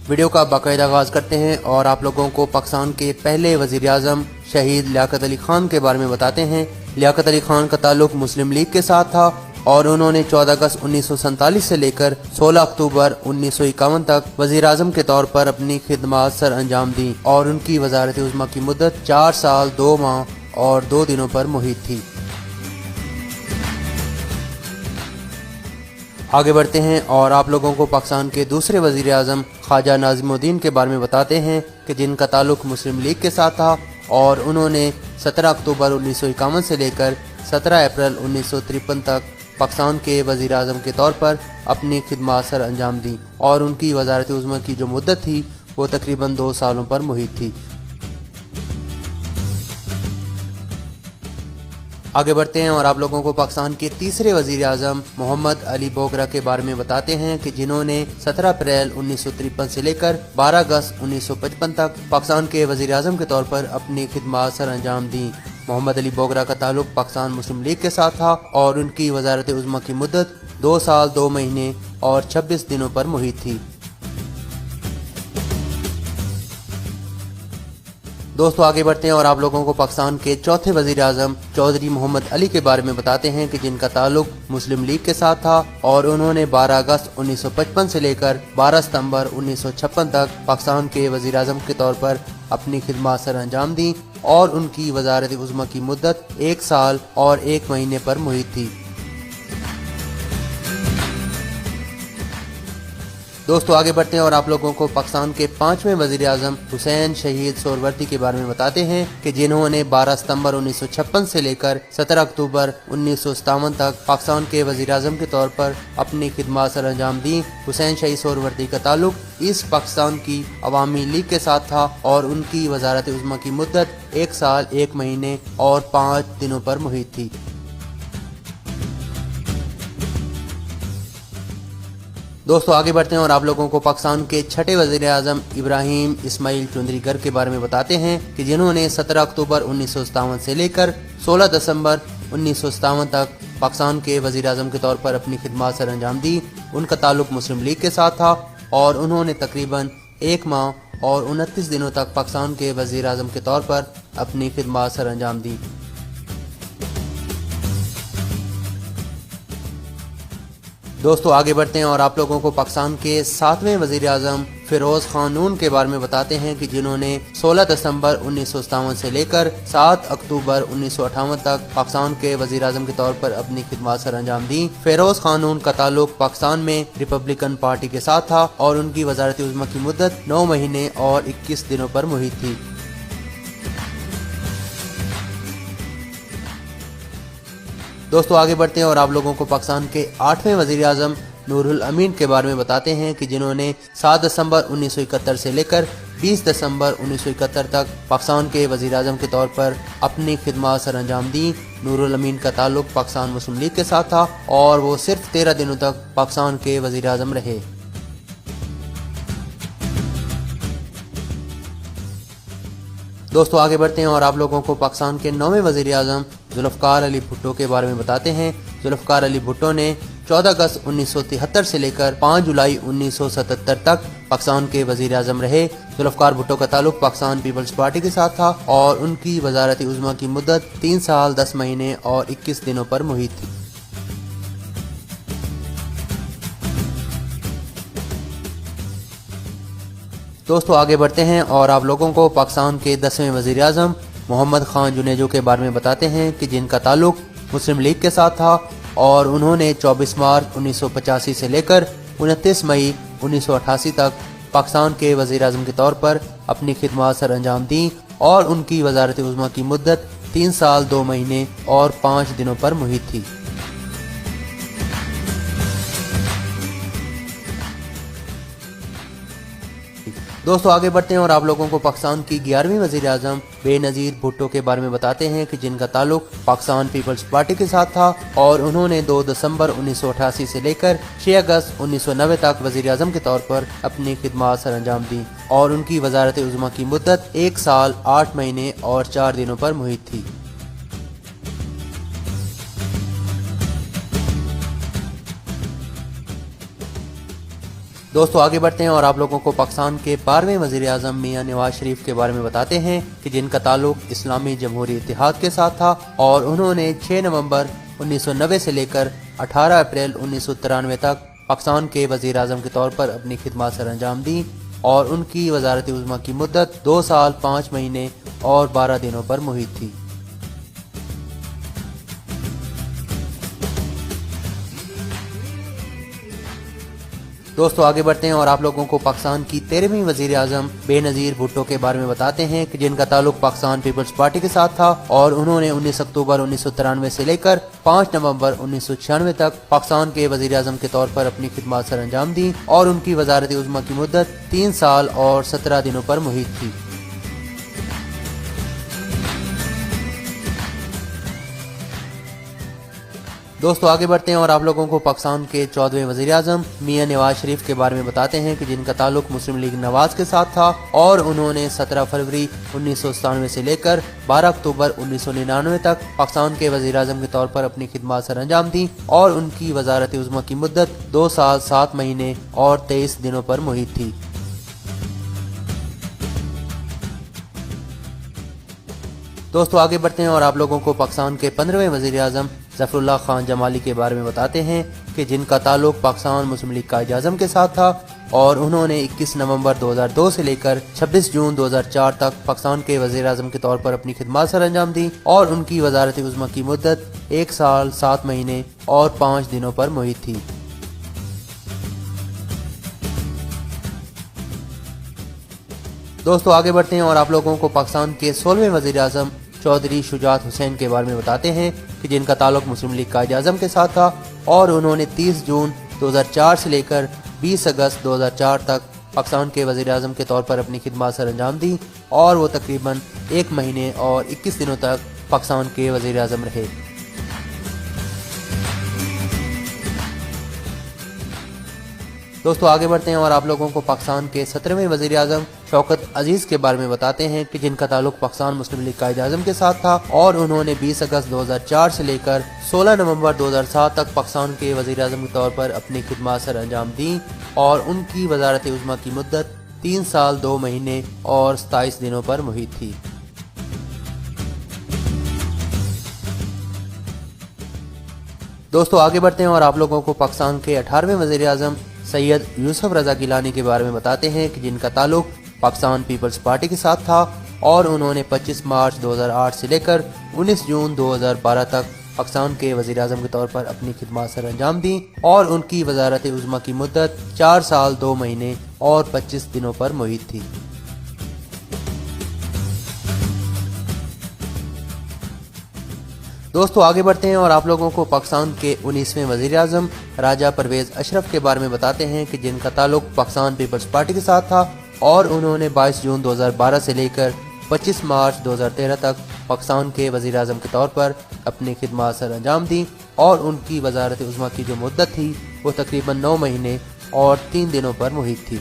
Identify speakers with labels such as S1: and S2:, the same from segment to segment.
S1: Video کا باقاعدہ آغاز کرتے ہیں اور آپ لوگوں کو پاکستان کے پہلے وزیر اعظم شہید لیاقت علی خان کے بارے میں بتاتے ہیں۔ لیاقت علی خان کا تعلق مسلم لیگ کے ساتھ تھا اور انہوں نے 14 اگست 1947 سے لے کر 16 اکتوبر 1951 تک وزیر اعظم کے طور پر اپنی خدمات سر انجام دیں اور ان کی وزارت عظمیٰ کی مدت 4 سال 2 ماہ اور 2 دنوں پر محیط تھی۔ آگے بڑھتے ہیں اور آپ لوگوں کو پاکستان کے دوسرے وزیر اعظم خواجہ ناظم الدین کے بارے میں بتاتے ہیں کہ جن کا تعلق مسلم لیگ کے ساتھ تھا اور انہوں نے 17 اکتوبر 1951 سے لے کر 17 اپریل 1953 تک پاکستان کے وزیر اعظم کے طور پر اپنی خدمات سر انجام دیں اور ان کی وزارت عظمیٰ کی جو مدت تھی وہ تقریباً 2 سالوں پر محیط تھی۔ آگے بڑھتے ہیں اور آپ لوگوں کو پاکستان کے تیسرے وزیر اعظم محمد علی بوگرا کے بارے میں بتاتے ہیں کہ جنہوں نے 17 اپریل 1953 سے لے کر 12 اگست 1955 تک پاکستان کے وزیر اعظم کے طور پر اپنی خدمات سر انجام دیں۔ محمد علی بوگرا کا تعلق پاکستان مسلم لیگ کے ساتھ تھا اور ان کی وزارت عظمیٰ کی مدت 2 سال 2 مہینے اور 26 دنوں پر محیط تھی۔ دوستو آگے بڑھتے ہیں اور آپ لوگوں کو پاکستان کے چوتھے وزیر اعظم چودھری محمد علی کے بارے میں بتاتے ہیں کہ جن کا تعلق مسلم لیگ کے ساتھ تھا اور انہوں نے 12 اگست 1955 سے لے کر 12 ستمبر 1956 تک پاکستان کے وزیر اعظم کے طور پر اپنی خدمات سر انجام دیں اور ان کی وزارت عظمیٰ کی مدت 1 سال اور 1 مہینے پر محیط تھی۔ دوستو آگے بڑھتے ہیں اور آپ لوگوں کو پاکستان کے 5ویں وزیر اعظم حسین شہید سہروردی کے بارے میں بتاتے ہیں کہ جنہوں نے 12 ستمبر 1956 سے لے کر 17 اکتوبر 1957 تک پاکستان کے وزیر اعظم کے طور پر اپنی خدمات سر انجام دیں۔ حسین شہید سہروردی کا تعلق ایسٹ پاکستان کی عوامی لیگ کے ساتھ تھا اور ان کی وزارت عظمیٰ کی مدت 1 سال 1 مہینے اور 5 دنوں پر محیط تھی۔ دوستو آگے بڑھتے ہیں اور آپ لوگوں کو پاکستان کے چھٹے وزیر اعظم ابراہیم اسماعیل چودھری گر کے بارے میں بتاتے ہیں کہ جنہوں نے 17 اکتوبر 1957 سے لے کر 16 دسمبر 1957 تک پاکستان کے وزیر اعظم کے طور پر اپنی خدمات سر انجام دی۔ ان کا تعلق مسلم لیگ کے ساتھ تھا اور انہوں نے تقریباً 1 ماہ اور 29 دنوں تک پاکستان کے وزیر اعظم کے طور پر اپنی خدمات سر انجام دی۔ دوستو آگے بڑھتے ہیں اور آپ لوگوں کو پاکستان کے 7ویں وزیر اعظم فیروز خان نون کے بارے میں بتاتے ہیں کہ جنہوں نے 16 دسمبر 1957 سے لے کر 7 اکتوبر 1958 تک پاکستان کے وزیر اعظم کے طور پر اپنی خدمات سر انجام دیں۔ فیروز خان نون کا تعلق پاکستان میں ریپبلکن پارٹی کے ساتھ تھا اور ان کی وزارت عظمیٰ کی مدت 9 مہینے اور 21 دنوں پر محیط تھی۔ دوستو آگے بڑھتے ہیں اور آپ لوگوں کو پاکستان کے 8ویں وزیر اعظم نور الامین کے بارے میں بتاتے ہیں کہ جنہوں نے 7 دسمبر 1971 سے لے کر 20 دسمبر 1971 تک پاکستان کے وزیر اعظم کے طور پر اپنی خدمات سر انجام دیں۔ نور الامین کا تعلق پاکستان مسلم لیگ کے ساتھ تھا اور وہ صرف 13 دنوں تک پاکستان کے وزیر اعظم رہے۔ دوستو آگے بڑھتے ہیں اور آپ لوگوں کو پاکستان کے 9ویں وزیر اعظم ذوالفقار علی بھٹو کے بارے میں بتاتے ہیں۔ ذوالفقار علی بھٹو نے 14 اگست 1973 سے لے کر 5 جولائی 1977 تک پاکستان کے وزیر اعظم رہے۔ ذوالفقار بھٹو کا تعلق پاکستان پیپلز پارٹی کے ساتھ تھا اور ان کی وزارت عظمیٰ کی مدت 3 سال 10 مہینے اور 21 دنوں پر محیط تھی۔ دوستو آگے بڑھتے ہیں اور آپ لوگوں کو پاکستان کے 10ویں وزیر اعظم محمد خان جنیجو کے بارے میں بتاتے ہیں کہ جن کا تعلق مسلم لیگ کے ساتھ تھا اور انہوں نے 24 مارچ 1985 سے لے کر 29 مئی 1988 تک پاکستان کے وزیر اعظم کے طور پر اپنی خدمات سر انجام دیں اور ان کی وزارت عظمیٰ کی مدت 3 سال 2 مہینے اور 5 دنوں پر محیط تھی۔ دوستو آگے بڑھتے ہیں اور آپ لوگوں کو پاکستان کی 11ویں وزیر اعظم بے نظیر بھٹو کے بارے میں بتاتے ہیں کہ جن کا تعلق پاکستان پیپلز پارٹی کے ساتھ تھا اور انہوں نے 2 دسمبر 1988 سے لے کر 6 اگست 1990 تک وزیر اعظم کے طور پر اپنی خدمات سر انجام دی اور ان کی وزارت عظمیٰ کی مدت 1 سال 8 مہینے اور 4 دنوں پر محیط تھی۔ دوستو آگے بڑھتے ہیں اور آپ لوگوں کو پاکستان کے 12ویں وزیر اعظم میاں نواز شریف کے بارے میں بتاتے ہیں کہ جن کا تعلق اسلامی جمہوری اتحاد کے ساتھ تھا اور انہوں نے 6 نومبر 1990 سے لے کر 18 اپریل 1993 تک پاکستان کے وزیر اعظم کے طور پر اپنی خدمات سر انجام دی اور ان کی وزارت عظمیٰ کی مدت 2 سال 5 مہینے اور 12 دنوں پر محیط تھی۔ دوستو آگے بڑھتے ہیں اور آپ لوگوں کو پاکستان کی 13ویں وزیر اعظم بے نظیر بھٹو کے بارے میں بتاتے ہیں کہ جن کا تعلق پاکستان پیپلز پارٹی کے ساتھ تھا اور انہوں نے 19 اکتوبر 1993 سے لے کر 5 نومبر 1996 تک پاکستان کے وزیر اعظم کے طور پر اپنی خدمات سر انجام دی اور ان کی وزارت عظمیٰ کی مدت 3 سال اور 17 دنوں پر محیط تھی۔ دوستو آگے بڑھتے ہیں اور آپ لوگوں کو پاکستان کے 14ویں وزیر اعظم میاں نواز شریف کے بارے میں بتاتے ہیں کہ جن کا تعلق مسلم لیگ نواز کے ساتھ تھا اور انہوں نے 17 فروری 1997 سے لے کر 12 اکتوبر 1999 تک پاکستان کے وزیر اعظم کے طور پر اپنی خدمات سر انجام دی اور ان کی وزارت عظمیٰ کی مدت 2 سال 7 مہینے اور 23 دنوں پر محیط تھی۔ دوستو آگے بڑھتے ہیں اور آپ لوگوں کو پاکستان کے 15ویں وزیر اعظم ظفر اللہ خان جمالی کے بارے میں بتاتے ہیں کہ جن کا تعلق پاکستان مسلم لیگ قائد اعظم کے ساتھ تھا اور انہوں نے 21 نومبر 2002 سے لے کر 26 جون 2004 تک پاکستان کے وزیر اعظم کے طور پر اپنی خدمات سر انجام دی اور ان کی وزارت عظمیٰ کی مدت 1 سال 7 مہینے اور 5 دنوں پر محیط تھی۔ دوستو آگے بڑھتے ہیں اور آپ لوگوں کو پاکستان کے 16ویں وزیر اعظم چودھری شجاعت حسین کے بارے میں بتاتے ہیں کہ جن کا تعلق مسلم لیگ قائد اعظم کے ساتھ تھا اور انہوں نے 30 جون 2004 سے لے کر 20 اگست 2004 تک پاکستان کے وزیر اعظم کے طور پر اپنی خدمات سر انجام دی اور وہ تقریباً 1 مہینے اور 21 دنوں تک پاکستان کے وزیر اعظم رہے۔ دوستو آگے بڑھتے ہیں اور آپ لوگوں کو پاکستان کے 17ویں وزیر اعظم شوکت عزیز کے بارے میں بتاتے ہیں کہ جن کا تعلق پاکستان مسلم لیگ قائد اعظم کے ساتھ تھا اور انہوں نے 20 اگست 2004 سے لے کر 16 نومبر 2007 تک پاکستان کے وزیر اعظم کے طور پر اپنی خدمات سر انجام دیں اور ان کی وزارت عظمیٰ کی مدت 3 سال 2 مہینے اور 27 دنوں پر محیط تھی۔ دوستو آگے بڑھتے ہیں اور آپ لوگوں کو پاکستان کے 18ویں وزیر اعظم سید یوسف رضا گیلانی کے بارے میں بتاتے ہیں کہ جن کا تعلق پاکستان پیپلز پارٹی کے ساتھ تھا اور انہوں نے 25 مارچ 2008 سے لے کر 19 جون 2012 تک پاکستان کے وزیر اعظم کے طور پر اپنی خدمات سر انجام دیں اور ان کی وزارت عظمیٰ کی مدت 4 سال 2 مہینے اور 25 دنوں پر محیط تھی۔ دوستو آگے بڑھتے ہیں اور آپ لوگوں کو پاکستان کے 19ویں وزیر اعظم راجہ پرویز اشرف کے بارے میں بتاتے ہیں کہ جن کا تعلق پاکستان پیپلز پارٹی کے ساتھ تھا اور انہوں نے 22 جون 2012 سے لے کر 25 مارچ 2013 تک پاکستان کے وزیر اعظم کے طور پر اپنی خدمات سر انجام دیں اور ان کی وزارت عظمیٰ کی جو مدت تھی وہ تقریباً 9 مہینے اور 3 دنوں پر محیط تھی۔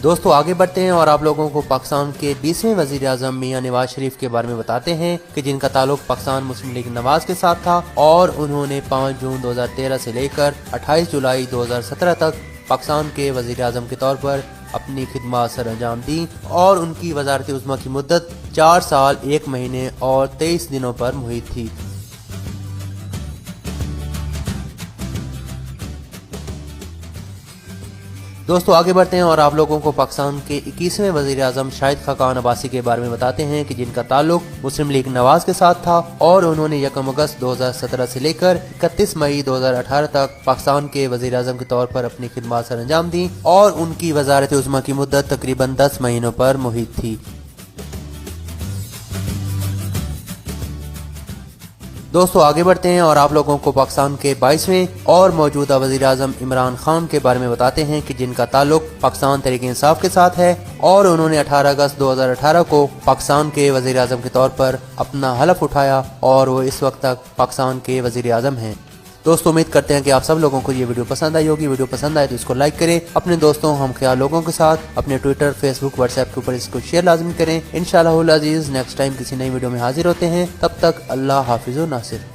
S1: دوستو آگے بڑھتے ہیں اور آپ لوگوں کو پاکستان کے 20ویں وزیر اعظم میاں نواز شریف کے بارے میں بتاتے ہیں کہ جن کا تعلق پاکستان مسلم لیگ نواز کے ساتھ تھا اور انہوں نے 5 جون 2013 سے لے کر 28 جولائی 2017 تک پاکستان کے وزیر اعظم کے طور پر اپنی خدمات سر انجام دی اور ان کی وزارت عظمیٰ کی مدت 4 سال 1 مہینے اور 23 دنوں پر محیط تھی۔ دوستو آگے بڑھتے ہیں اور آپ لوگوں کو پاکستان کے 21ویں وزیر اعظم شاہد خاقان عباسی کے بارے میں بتاتے ہیں کہ جن کا تعلق مسلم لیگ نواز کے ساتھ تھا اور انہوں نے 1 اگست 2017 سے لے کر 31 مئی 2018 تک پاکستان کے وزیر اعظم کے طور پر اپنی خدمات سر انجام دیں اور ان کی وزارت عظمیٰ کی مدت تقریباً 10 مہینوں پر محیط تھی۔ دوستو آگے بڑھتے ہیں اور آپ لوگوں کو پاکستان کے 22ویں اور موجودہ وزیر اعظم عمران خان کے بارے میں بتاتے ہیں کہ جن کا تعلق پاکستان تحریک انصاف کے ساتھ ہے اور انہوں نے 18 اگست 2018 کو پاکستان کے وزیر اعظم کے طور پر اپنا حلف اٹھایا اور وہ اس وقت تک پاکستان کے وزیر اعظم ہیں۔ دوستو امید کرتے ہیں کہ آپ سب لوگوں کو یہ ویڈیو پسند آئی ہوگی۔ ویڈیو پسند آئے تو اس کو لائک کریں، اپنے دوستوں ہم خیال لوگوں کے ساتھ اپنے ٹویٹر، فیس بک، واٹس ایپ کے اوپر اس کو شیئر لازمی کریں۔ انشاءاللہ العزیز نیکسٹ ٹائم کسی نئی ویڈیو میں حاضر ہوتے ہیں، تب تک اللہ حافظ و ناصر۔